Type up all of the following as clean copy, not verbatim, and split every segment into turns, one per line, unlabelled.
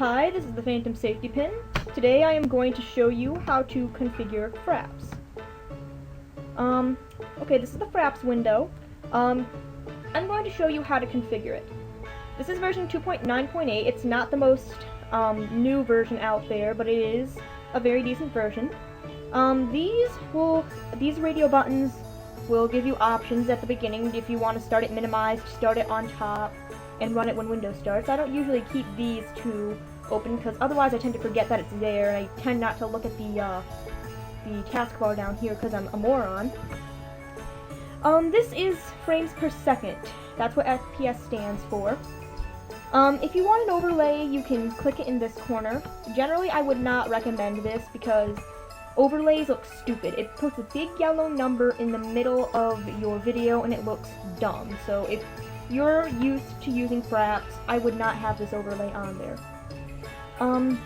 Hi, this is the Phantom Safety Pin. Today I am going to show you how to configure Fraps. Okay, this is the Fraps window. I'm going to show you how to configure it. This is version 2.9.8. It's not the most new version out there, but it is a very decent version. These radio buttons will give you options at the beginning if you want to start it minimized, start it on top, and run it when Windows starts. I don't usually keep these two open because otherwise I tend to forget that it's there, and I tend not to look at the taskbar down here because I'm a moron. This is frames per second. That's what FPS stands for. If you want an overlay, you can click it in this corner. Generally, I would not recommend this because overlays look stupid. It puts a big yellow number in the middle of your video and it looks dumb. So if you're used to using Fraps, I would not have this overlay on there.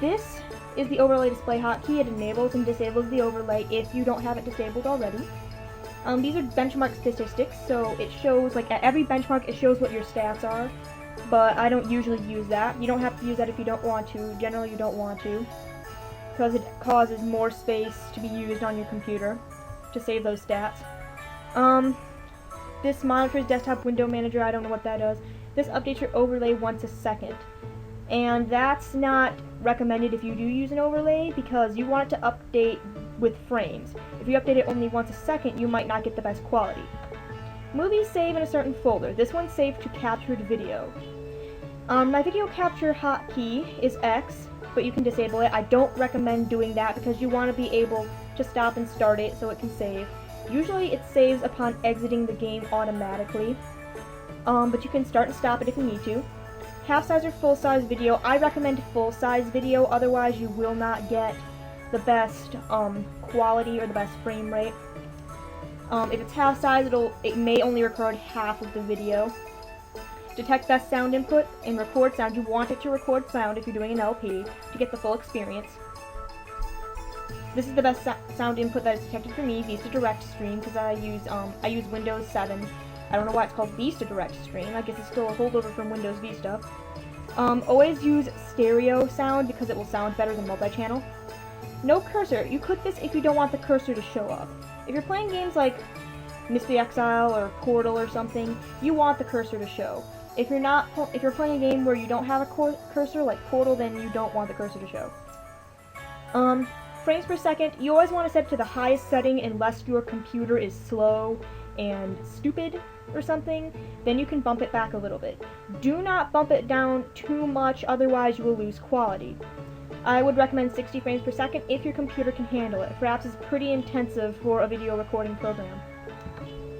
This is the overlay display hotkey. It enables and disables the overlay if you don't have it disabled already. These are benchmark statistics, so it shows, like, at every benchmark it shows what your stats are, but I don't usually use that. You don't have to use that if you don't want to. Generally you don't want to, because it causes more space to be used on your computer to save those stats. This monitors desktop window manager. I don't know what that does. This updates your overlay once a second. And that's not recommended if you do use an overlay because you want it to update with frames. If you update it only once a second, you might not get the best quality. Movies save in a certain folder. This one's saved to captured video. My video capture hotkey is X, but you can disable it. I don't recommend doing that because you want to be able to stop and start it so it can save. Usually it saves upon exiting the game automatically, but you can start and stop it if you need to. Half-size or full-size video. I recommend full-size video, otherwise you will not get the best quality or the best frame rate. If it's half-size, it may only record half of the video. Detect best sound input and record sound. You want it to record sound if you're doing an LP to get the full experience. This is the best sound input that is detected for me, Vista Direct Stream, because I use Windows 7. I don't know why it's called Vista Direct Stream. I guess it's still a holdover from Windows Vista. Always use stereo sound because it will sound better than multi-channel. No cursor. You click this if you don't want the cursor to show up. If you're playing games like Mystery Exile or Portal or something, you want the cursor to show. If you're playing a game where you don't have a cursor like Portal, then you don't want the cursor to show. Frames per second, you always want to set to the highest setting unless your computer is slow and stupid or something, then you can bump it back a little bit. Do not bump it down too much, otherwise you will lose quality. I would recommend 60 frames per second if your computer can handle it. Fraps is pretty intensive for a video recording program.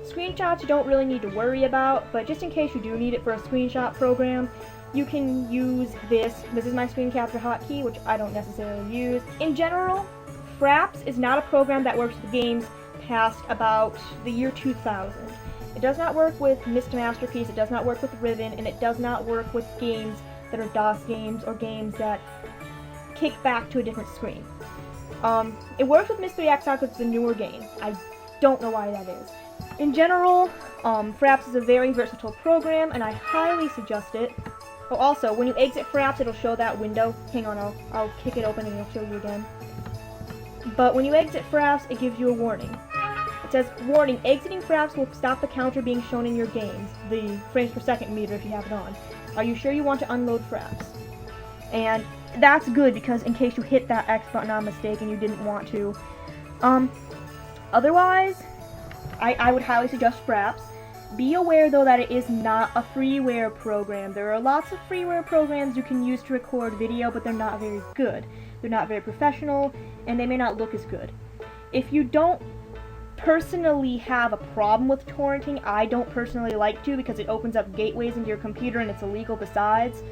Screenshots you don't really need to worry about, but just in case you do need it for a screenshot program, you can use this. This is my screen capture hotkey, which I don't necessarily use. In general, Fraps is not a program that works with games past about the year 2000. It does not work with Mr. Masterpiece, it does not work with Ribbon, and it does not work with games that are DOS games or games that kick back to a different screen. It works with Mystery Exile because it's a newer game. I don't know why that is. In general, Fraps is a very versatile program, and I highly suggest it. Oh, also, when you exit Fraps, it'll show that window. Hang on, I'll kick it open and it'll show you again. But when you exit Fraps, it gives you a warning. It says, warning, exiting Fraps will stop the counter being shown in your games, the frames per second meter if you have it on. Are you sure you want to unload Fraps? And that's good because in case you hit that X button on mistake and you didn't want to. Otherwise, I would highly suggest Fraps. Be aware though that it is not a freeware program. There are lots of freeware programs you can use to record video, but they're not very good. They're not very professional, and they may not look as good. If you don't personally have a problem with torrenting, I don't personally like to because it opens up gateways into your computer and it's illegal besides.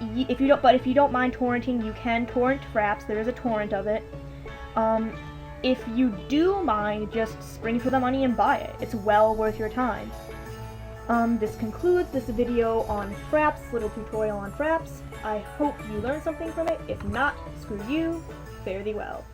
If you don't mind torrenting, you can torrent Fraps. There is a torrent of it. If you do mind, just spring for the money and buy it. It's well worth your time. This concludes this video on Fraps, little tutorial on Fraps. I hope you learned something from it. If not, screw you. Fare thee well.